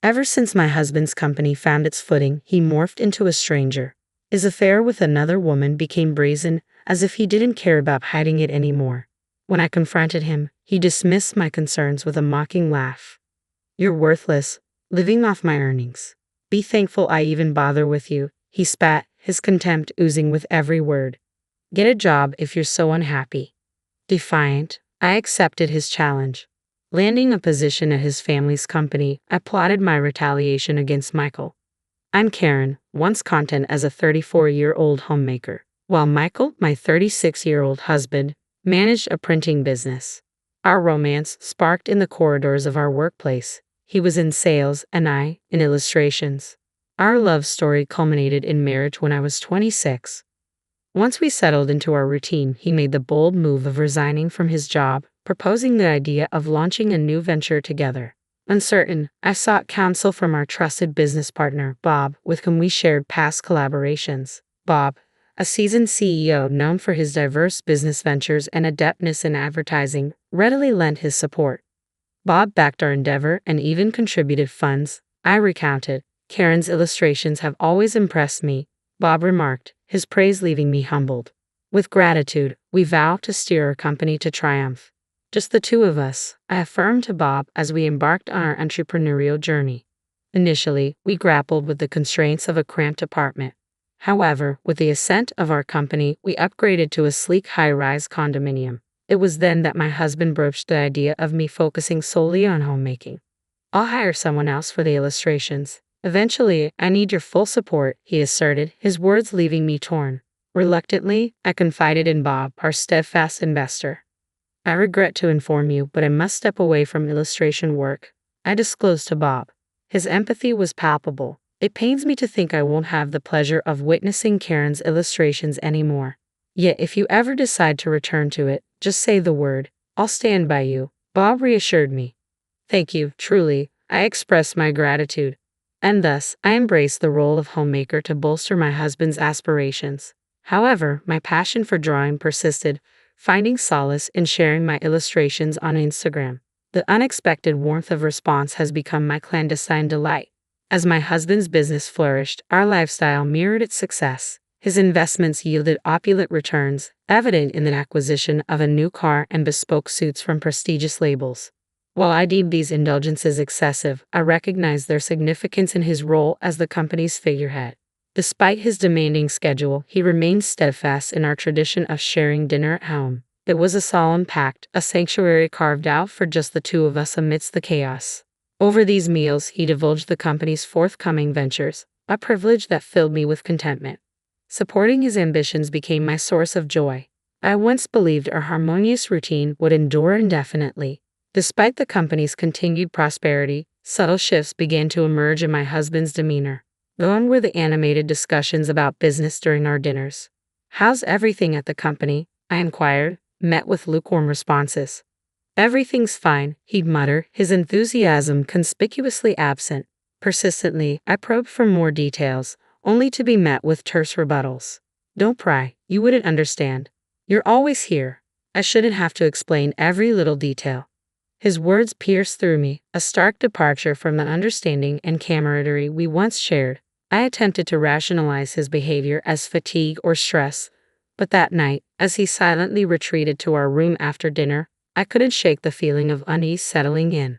Ever since my husband's company found its footing, he morphed into a stranger. His affair with another woman became brazen, as if he didn't care about hiding it anymore. When I confronted him, he dismissed my concerns with a mocking laugh. "You're worthless, living off my earnings. Be thankful I even bother with you," he spat, his contempt oozing with every word. "Get a job if you're so unhappy." Defiant, I accepted his challenge. Landing a position at his family's company, I plotted my retaliation against Michael. I'm Karen, once content as a 34-year-old homemaker, while Michael, my 36-year-old husband, managed a printing business. Our romance sparked in the corridors of our workplace. He was in sales and I in illustrations. Our love story culminated in marriage when I was 26. Once we settled into our routine, he made the bold move of resigning from his job, proposing the idea of launching a new venture together. Uncertain, I sought counsel from our trusted business partner, Bob, with whom we shared past collaborations. Bob, a seasoned CEO known for his diverse business ventures and adeptness in advertising, readily lent his support. Bob backed our endeavor and even contributed funds. I recounted, "Karen's illustrations have always impressed me," Bob remarked, his praise leaving me humbled. With gratitude, we vowed to steer our company to triumph. Just the two of us, I affirmed to Bob as we embarked on our entrepreneurial journey. Initially, we grappled with the constraints of a cramped apartment. However, with the ascent of our company, we upgraded to a sleek high-rise condominium. It was then that my husband broached the idea of me focusing solely on homemaking. "I'll hire someone else for the illustrations. Eventually, I need your full support," he asserted, his words leaving me torn. Reluctantly, I confided in Bob, our steadfast investor. "I regret to inform you, but I must step away from illustration work," I disclosed to Bob. His empathy was palpable. "It pains me to think I won't have the pleasure of witnessing Karen's illustrations anymore. Yet if you ever decide to return to it, just say the word. I'll stand by you," Bob reassured me. "Thank you, truly," I expressed my gratitude. And thus, I embraced the role of homemaker to bolster my husband's aspirations. However, my passion for drawing persisted, finding solace in sharing my illustrations on Instagram. The unexpected warmth of response has become my clandestine delight. As my husband's business flourished, our lifestyle mirrored its success. His investments yielded opulent returns, evident in the acquisition of a new car and bespoke suits from prestigious labels. While I deemed these indulgences excessive, I recognized their significance in his role as the company's figurehead. Despite his demanding schedule, he remained steadfast in our tradition of sharing dinner at home. It was a solemn pact, a sanctuary carved out for just the two of us amidst the chaos. Over these meals, he divulged the company's forthcoming ventures, a privilege that filled me with contentment. Supporting his ambitions became my source of joy. I once believed our harmonious routine would endure indefinitely. Despite the company's continued prosperity, subtle shifts began to emerge in my husband's demeanor. Gone were the animated discussions about business during our dinners. "How's everything at the company?" I inquired, met with lukewarm responses. "Everything's fine," he'd mutter, his enthusiasm conspicuously absent. Persistently, I probed for more details, only to be met with terse rebuttals. "Don't pry, you wouldn't understand. You're always here. I shouldn't have to explain every little detail." His words pierced through me, a stark departure from the understanding and camaraderie we once shared. I attempted to rationalize his behavior as fatigue or stress, but that night, as he silently retreated to our room after dinner, I couldn't shake the feeling of unease settling in.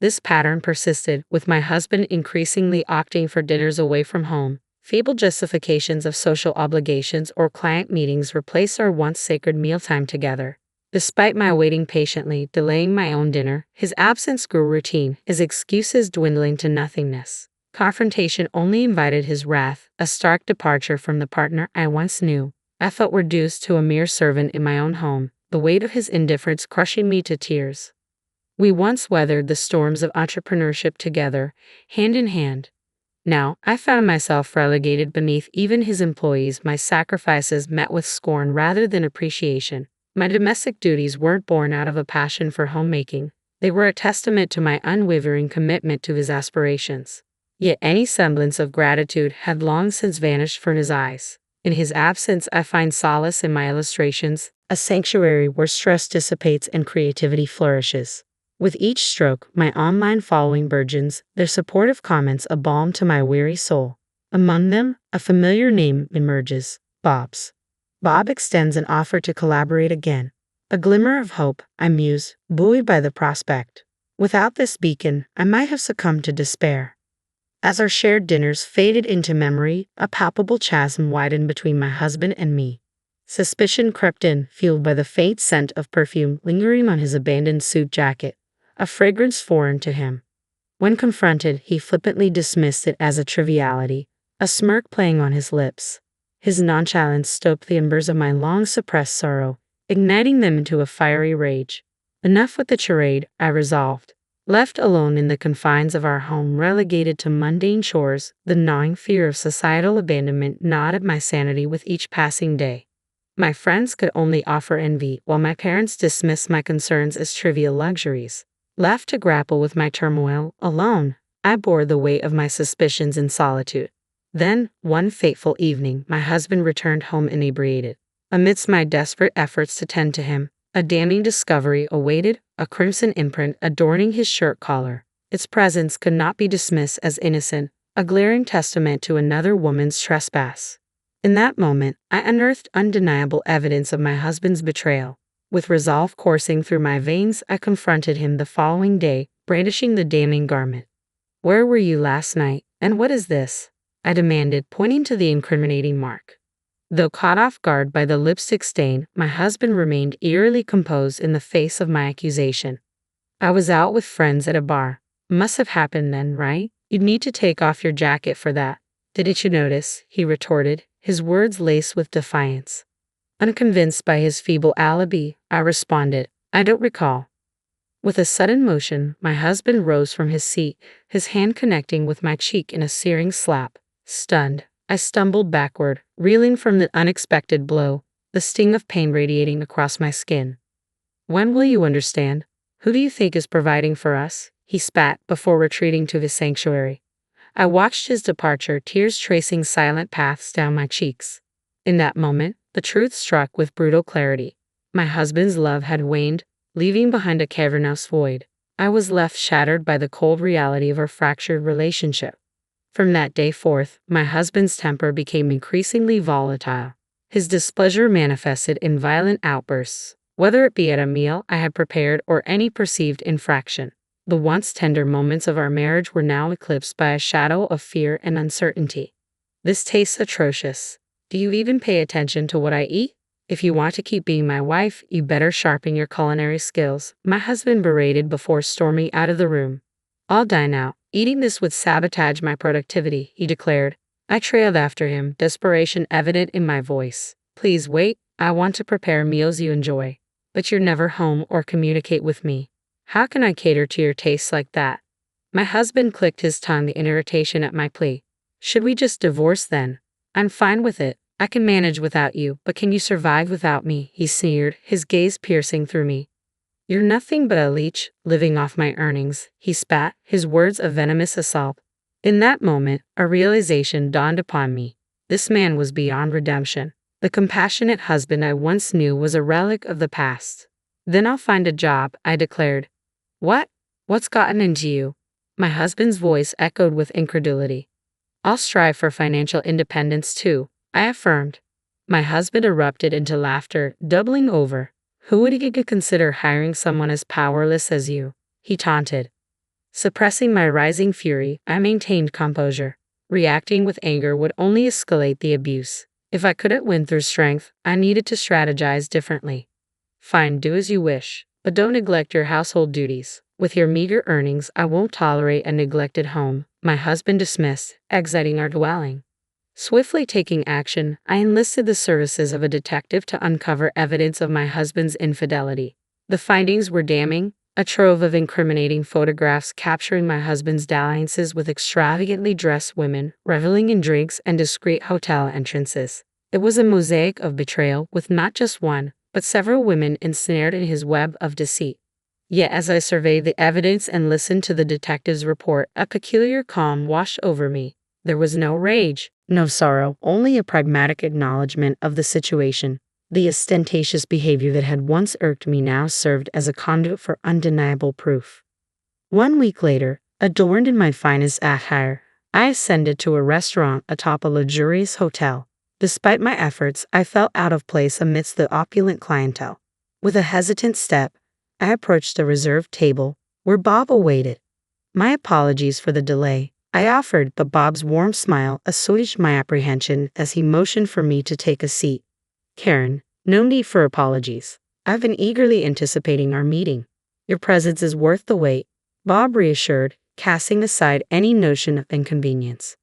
This pattern persisted, with my husband increasingly opting for dinners away from home. Feeble justifications of social obligations or client meetings replaced our once sacred mealtime together. Despite my waiting patiently, delaying my own dinner, his absence grew routine, his excuses dwindling to nothingness. Confrontation only invited his wrath, a stark departure from the partner I once knew. I felt reduced to a mere servant in my own home, the weight of his indifference crushing me to tears. We once weathered the storms of entrepreneurship together, hand in hand. Now, I found myself relegated beneath even his employees, my sacrifices met with scorn rather than appreciation. My domestic duties weren't born out of a passion for homemaking. They were a testament to my unwavering commitment to his aspirations. Yet any semblance of gratitude had long since vanished from his eyes. In his absence, I find solace in my illustrations, a sanctuary where stress dissipates and creativity flourishes. With each stroke, my online following burgeons, their supportive comments a balm to my weary soul. Among them, a familiar name emerges, Bob's. Bob extends an offer to collaborate again. A glimmer of hope, I muse, buoyed by the prospect. Without this beacon, I might have succumbed to despair. As our shared dinners faded into memory, a palpable chasm widened between my husband and me. Suspicion crept in, fueled by the faint scent of perfume lingering on his abandoned suit jacket, a fragrance foreign to him. When confronted, he flippantly dismissed it as a triviality, a smirk playing on his lips. His nonchalance stoked the embers of my long-suppressed sorrow, igniting them into a fiery rage. Enough with the charade, I resolved. Left alone in the confines of our home, relegated to mundane chores, the gnawing fear of societal abandonment gnawed at my sanity with each passing day. My friends could only offer envy, while my parents dismissed my concerns as trivial luxuries. Left to grapple with my turmoil alone, I bore the weight of my suspicions in solitude. Then, one fateful evening, my husband returned home inebriated. Amidst my desperate efforts to tend to him, a damning discovery awaited, a crimson imprint adorning his shirt collar. Its presence could not be dismissed as innocent, a glaring testament to another woman's trespass. In that moment, I unearthed undeniable evidence of my husband's betrayal. With resolve coursing through my veins, I confronted him the following day, brandishing the damning garment. "Where were you last night, and what is this?" I demanded, pointing to the incriminating mark. Though caught off guard by the lipstick stain, my husband remained eerily composed in the face of my accusation. "I was out with friends at a bar. Must have happened then, right? You'd need to take off your jacket for that. Didn't you notice?" he retorted, his words laced with defiance. Unconvinced by his feeble alibi, I responded, "I don't recall." With a sudden motion, my husband rose from his seat, his hand connecting with my cheek in a searing slap. Stunned, I stumbled backward, reeling from the unexpected blow, the sting of pain radiating across my skin. "When will you understand? Who do you think is providing for us?" he spat before retreating to his sanctuary. I watched his departure, tears tracing silent paths down my cheeks. In that moment, the truth struck with brutal clarity. My husband's love had waned, leaving behind a cavernous void. I was left shattered by the cold reality of our fractured relationship. From that day forth, my husband's temper became increasingly volatile. His displeasure manifested in violent outbursts, whether it be at a meal I had prepared or any perceived infraction. The once tender moments of our marriage were now eclipsed by a shadow of fear and uncertainty. "This tastes atrocious. Do you even pay attention to what I eat? If you want to keep being my wife, you better sharpen your culinary skills," my husband berated before storming out of the room. "I'll dine out. Eating this would sabotage my productivity," he declared. I trailed after him, desperation evident in my voice. "Please wait. I want to prepare meals you enjoy. But you're never home or communicate with me. How can I cater to your tastes like that?" My husband clicked his tongue in irritation at my plea. "Should we just divorce then? I'm fine with it. I can manage without you, but can you survive without me?" he sneered, his gaze piercing through me. "You're nothing but a leech, living off my earnings," he spat, his words a venomous assault. In that moment, a realization dawned upon me. This man was beyond redemption. The compassionate husband I once knew was a relic of the past. "Then I'll find a job," I declared. "What? What's gotten into you?" My husband's voice echoed with incredulity. "I'll strive for financial independence too," I affirmed. My husband erupted into laughter, doubling over. "Who would you consider hiring someone as powerless as you?" he taunted. Suppressing my rising fury, I maintained composure. Reacting with anger would only escalate the abuse. If I couldn't win through strength, I needed to strategize differently. "Fine, do as you wish, but don't neglect your household duties. With your meager earnings, I won't tolerate a neglected home," my husband dismissed, exiting our dwelling. Swiftly taking action, I enlisted the services of a detective to uncover evidence of my husband's infidelity. The findings were damning, a trove of incriminating photographs capturing my husband's dalliances with extravagantly dressed women, reveling in drinks and discreet hotel entrances. It was a mosaic of betrayal, with not just one, but several women ensnared in his web of deceit. Yet as I surveyed the evidence and listened to the detective's report, a peculiar calm washed over me. There was no rage, no sorrow, only a pragmatic acknowledgement of the situation. The ostentatious behavior that had once irked me now served as a conduit for undeniable proof. 1 week later, adorned in my finest attire, I ascended to a restaurant atop a luxurious hotel. Despite my efforts, I felt out of place amidst the opulent clientele. With a hesitant step, I approached the reserved table, where Bob awaited. My apologies for the delay, I offered, but Bob's warm smile assuaged my apprehension as he motioned for me to take a seat. Karen, no need for apologies. I've been eagerly anticipating our meeting. Your presence is worth the wait, Bob reassured, casting aside any notion of inconvenience.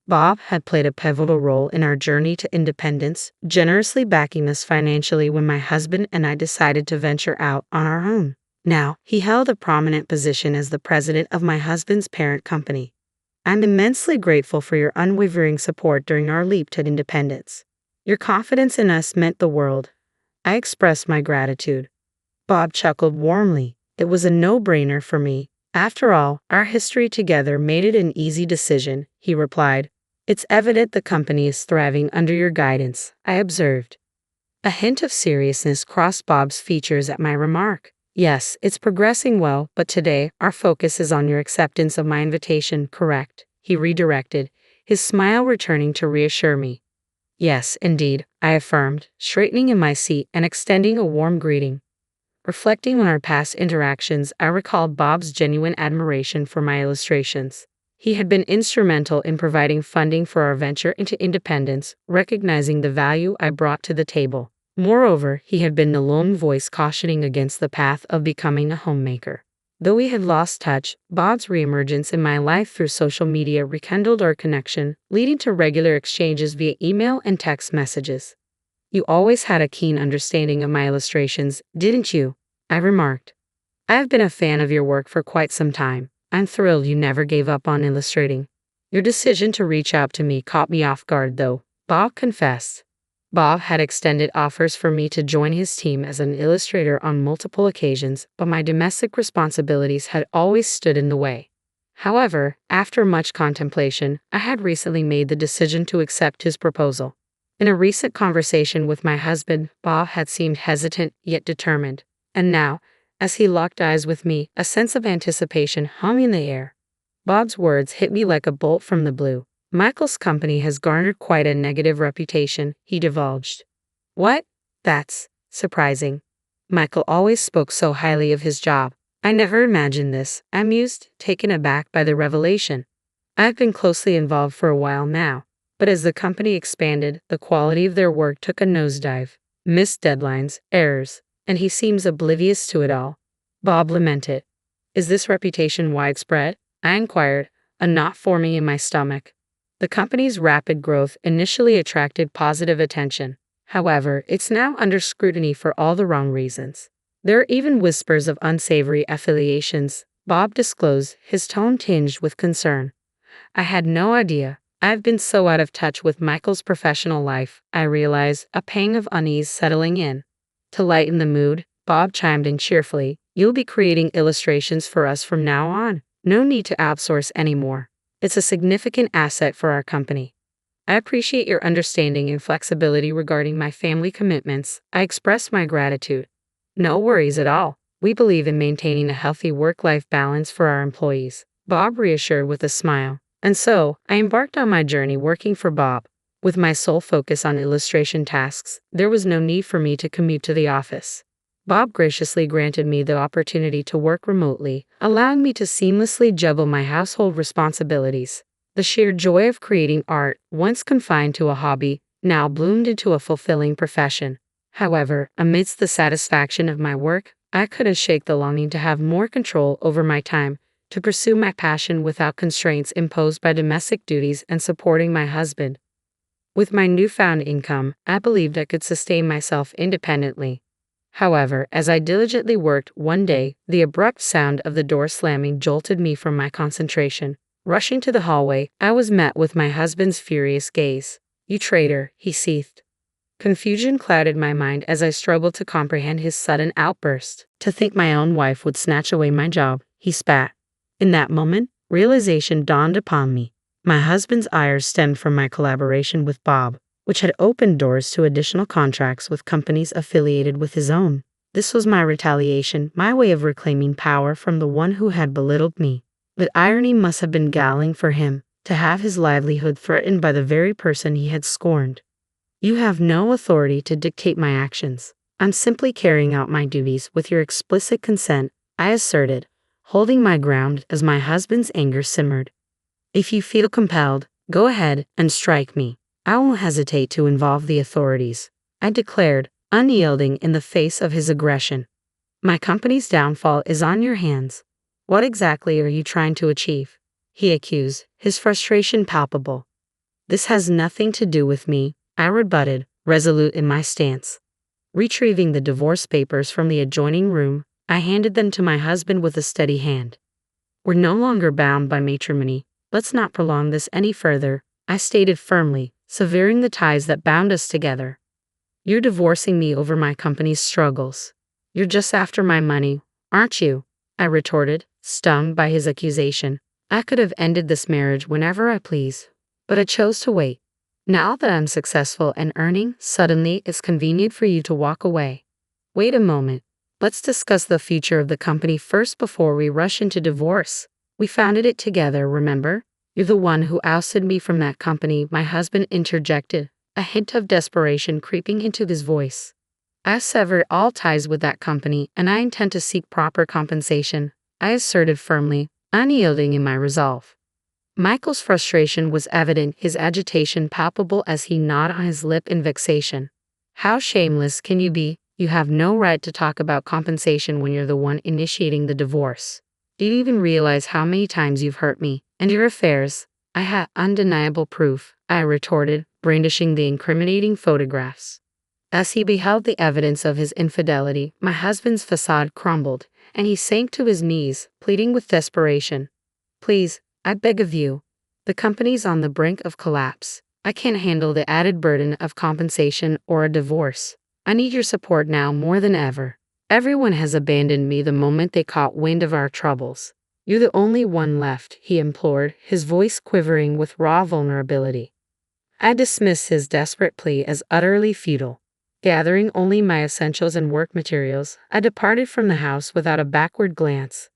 Bob had played a pivotal role in our journey to independence, generously backing us financially when my husband and I decided to venture out on our own. Now, he held a prominent position as the president of my husband's parent company. I'm immensely grateful for your unwavering support during our leap to independence. Your confidence in us meant the world. I expressed my gratitude. Bob chuckled warmly. It was a no-brainer for me. After all, our history together made it an easy decision, he replied. It's evident the company is thriving under your guidance, I observed. A hint of seriousness crossed Bob's features at my remark. Yes, it's progressing well, but today, our focus is on your acceptance of my invitation, correct? He redirected, his smile returning to reassure me. Yes, indeed, I affirmed, straightening in my seat and extending a warm greeting. Reflecting on our past interactions, I recalled Bob's genuine admiration for my illustrations. He had been instrumental in providing funding for our venture into independence, recognizing the value I brought to the table. Moreover, he had been the lone voice cautioning against the path of becoming a homemaker. Though we had lost touch, Bob's reemergence in my life through social media rekindled our connection, leading to regular exchanges via email and text messages. You always had a keen understanding of my illustrations, didn't you? I remarked. I've been a fan of your work for quite some time. I'm thrilled you never gave up on illustrating. Your decision to reach out to me caught me off guard, though, Bob confessed. Bob had extended offers for me to join his team as an illustrator on multiple occasions, but my domestic responsibilities had always stood in the way. However, after much contemplation, I had recently made the decision to accept his proposal. In a recent conversation with my husband, Bob had seemed hesitant yet determined. And now, as he locked eyes with me, a sense of anticipation hung in the air. Bob's words hit me like a bolt from the blue. Michael's company has garnered quite a negative reputation, he divulged. What? That's surprising. Michael always spoke so highly of his job. I never imagined this, I mused, taken aback by the revelation. I've been closely involved for a while now, but as the company expanded, the quality of their work took a nosedive. Missed deadlines, errors, and he seems oblivious to it all. Bob lamented. Is this reputation widespread? I inquired, a knot forming in my stomach. The company's rapid growth initially attracted positive attention. However, it's now under scrutiny for all the wrong reasons. There are even whispers of unsavory affiliations, Bob disclosed, his tone tinged with concern. I had no idea. I've been so out of touch with Michael's professional life, I realized, a pang of unease settling in. To lighten the mood, Bob chimed in cheerfully, You'll be creating illustrations for us from now on. No need to outsource anymore. It's a significant asset for our company. I appreciate your understanding and flexibility regarding my family commitments. I express my gratitude. No worries at all. We believe in maintaining a healthy work-life balance for our employees, Bob reassured with a smile. And so, I embarked on my journey working for Bob. With my sole focus on illustration tasks, there was no need for me to commute to the office. Bob graciously granted me the opportunity to work remotely, allowing me to seamlessly juggle my household responsibilities. The sheer joy of creating art, once confined to a hobby, now bloomed into a fulfilling profession. However, amidst the satisfaction of my work, I couldn't shake the longing to have more control over my time, to pursue my passion without constraints imposed by domestic duties and supporting my husband. With my newfound income, I believed I could sustain myself independently. However, as I diligently worked, one day, the abrupt sound of the door slamming jolted me from my concentration. Rushing to the hallway, I was met with my husband's furious gaze. You traitor, he seethed. Confusion clouded my mind as I struggled to comprehend his sudden outburst. To think my own wife would snatch away my job, he spat. In that moment, realization dawned upon me. My husband's ire stemmed from my collaboration with Bob. which had opened doors to additional contracts with companies affiliated with his own. This was my retaliation, my way of reclaiming power from the one who had belittled me. But irony must have been galling for him, to have his livelihood threatened by the very person he had scorned. You have no authority to dictate my actions. I'm simply carrying out my duties with your explicit consent, I asserted, holding my ground as my husband's anger simmered. If you feel compelled, go ahead and strike me. I won't hesitate to involve the authorities, I declared, unyielding in the face of his aggression. My company's downfall is on your hands. What exactly are you trying to achieve? He accused, his frustration palpable. This has nothing to do with me, I rebutted, resolute in my stance. Retrieving the divorce papers from the adjoining room, I handed them to my husband with a steady hand. We're no longer bound by matrimony. Let's not prolong this any further, I stated firmly, severing the ties that bound us together. You're divorcing me over my company's struggles. You're just after my money, aren't you? I retorted, stung by his accusation. I could have ended this marriage whenever I please, but I chose to wait. Now that I'm successful and earning, suddenly it's convenient for you to walk away. Wait a moment. Let's discuss the future of the company first before we rush into divorce. We founded it together, remember? You're the one who ousted me from that company, my husband interjected, a hint of desperation creeping into his voice. I've severed all ties with that company, and I intend to seek proper compensation, I asserted firmly, unyielding in my resolve. Michael's frustration was evident, his agitation palpable as he gnawed on his lip in vexation. How shameless can you be? You have no right to talk about compensation when you're the one initiating the divorce. Do you even realize how many times you've hurt me and your affairs? I had undeniable proof, I retorted, brandishing the incriminating photographs. As he beheld the evidence of his infidelity, my husband's facade crumbled, and he sank to his knees, pleading with desperation. Please, I beg of you. The company's on the brink of collapse. I can't handle the added burden of compensation or a divorce. I need your support now more than ever. Everyone has abandoned me the moment they caught wind of our troubles. You're the only one left, he implored, his voice quivering with raw vulnerability. I dismissed his desperate plea as utterly futile. Gathering only my essentials and work materials, I departed from the house without a backward glance.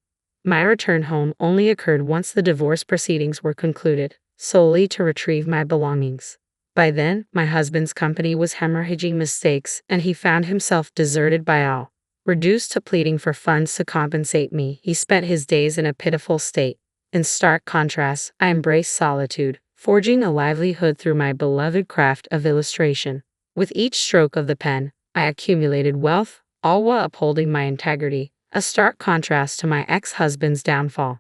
My return home only occurred once the divorce proceedings were concluded, solely to retrieve my belongings. By then, my husband's company was hemorrhaging mistakes, and he found himself deserted by all. Reduced to pleading for funds to compensate me, he spent his days in a pitiful state. In stark contrast, I embraced solitude, forging a livelihood through my beloved craft of illustration. With each stroke of the pen, I accumulated wealth, all while upholding my integrity, a stark contrast to my ex-husband's downfall.